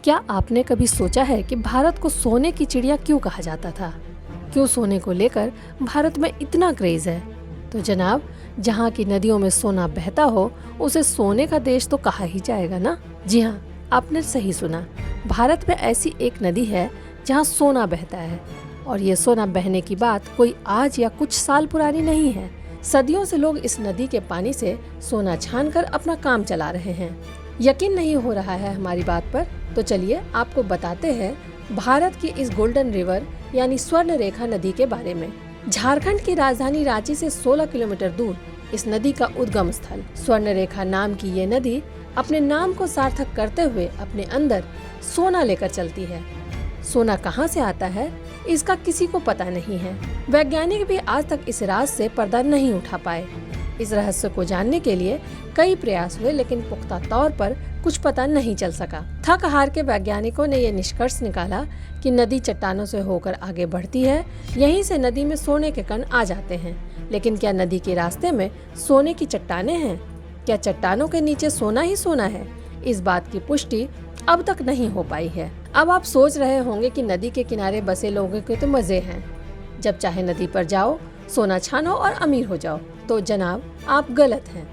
क्या आपने कभी सोचा है कि भारत को सोने की चिड़िया क्यों कहा जाता था? क्यों सोने को लेकर भारत में इतना क्रेज है? तो जनाब, जहाँ की नदियों में सोना बहता हो उसे सोने का देश तो कहा ही जाएगा ना। जी हाँ, आपने सही सुना। भारत में ऐसी एक नदी है जहाँ सोना बहता है, और ये सोना बहने की बात कोई आज या कुछ साल पुरानी नहीं है। सदियों से लोग इस नदी के पानी से सोना छानकर अपना काम चला रहे हैं। यकीन नहीं हो रहा है हमारी बात पर? तो चलिए आपको बताते हैं भारत की इस गोल्डन रिवर यानी स्वर्ण रेखा नदी के बारे में। झारखंड की राजधानी रांची से 16 किलोमीटर दूर इस नदी का उद्गम स्थल स्वर्ण रेखा नाम की ये नदी अपने नाम को सार्थक करते हुए अपने अंदर सोना लेकर चलती है। सोना कहाँ से आता है इसका किसी को पता नहीं है। वैज्ञानिक भी आज तक इस राज से पर्दा नहीं उठा पाए। इस रहस्य को जानने के लिए कई प्रयास हुए, लेकिन पुख्ता तौर पर कुछ पता नहीं चल सका। थक हार के वैज्ञानिकों ने यह निष्कर्ष निकाला कि नदी चट्टानों से होकर आगे बढ़ती है, यहीं से नदी में सोने के कण आ जाते हैं। लेकिन क्या नदी के रास्ते में सोने की चट्टानें हैं? क्या चट्टानों के नीचे सोना ही सोना है? इस बात की पुष्टि अब तक नहीं हो पाई है। अब आप सोच रहे होंगे कि नदी के किनारे बसे लोगों के तो मजे हैं, जब चाहे नदी पर जाओ, सोना छानो और अमीर हो जाओ। तो जनाब, आप गलत हैं।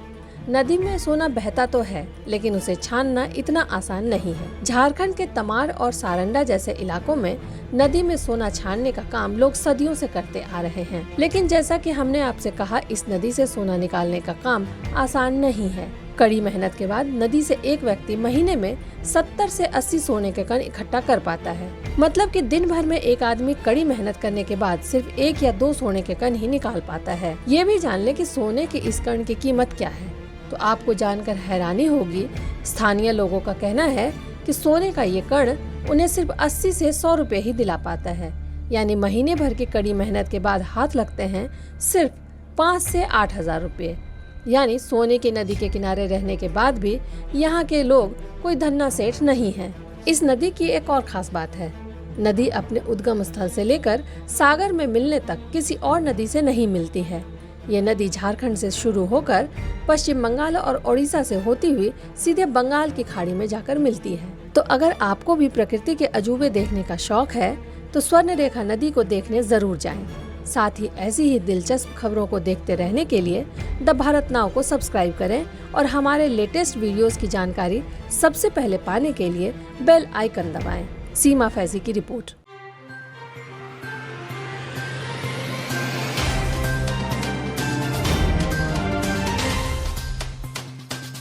नदी में सोना बहता तो है, लेकिन उसे छानना इतना आसान नहीं है। झारखंड के तमार और सारंडा जैसे इलाकों में नदी में सोना छानने का काम लोग सदियों से करते आ रहे हैं। लेकिन जैसा कि हमने आपसे कहा, इस नदी से सोना निकालने का काम आसान नहीं है। कड़ी मेहनत के बाद नदी से एक व्यक्ति महीने में 70 से 80 सोने के कण इकट्ठा कर पाता है। मतलब कि दिन भर में एक आदमी कड़ी मेहनत करने के बाद सिर्फ 1 या 2 सोने के कण ही निकाल पाता है। ये भी जान ले कि सोने के इस कण की कीमत क्या है, तो आपको जानकर हैरानी होगी। स्थानीय लोगों का कहना है कि सोने का ये कण उन्हें सिर्फ 80 से 100 रुपए ही दिला पाता है। यानी महीने भर की कड़ी मेहनत के बाद हाथ लगते हैं सिर्फ 5 से 8 हजार रुपये। यानी सोने की नदी के किनारे रहने के बाद भी यहाँ के लोग कोई धन्ना सेठ नहीं है। इस नदी की एक और खास बात है, नदी अपने उद्गम स्थल से लेकर सागर में मिलने तक किसी और नदी से नहीं मिलती है। ये नदी झारखंड से शुरू होकर पश्चिम बंगाल और ओडिशा से होती हुई सीधे बंगाल की खाड़ी में जाकर मिलती है। तो अगर आपको भी प्रकृति के अजूबे देखने का शौक है तो स्वर्ण रेखा नदी को देखने जरूर जाएं। साथ ही ऐसी ही दिलचस्प खबरों को देखते रहने के लिए द भारत नाउ को सब्सक्राइब करें और हमारे लेटेस्ट वीडियोस की जानकारी सबसे पहले पाने के लिए बेल आइकन दबाएं। सीमा फैजी की रिपोर्ट।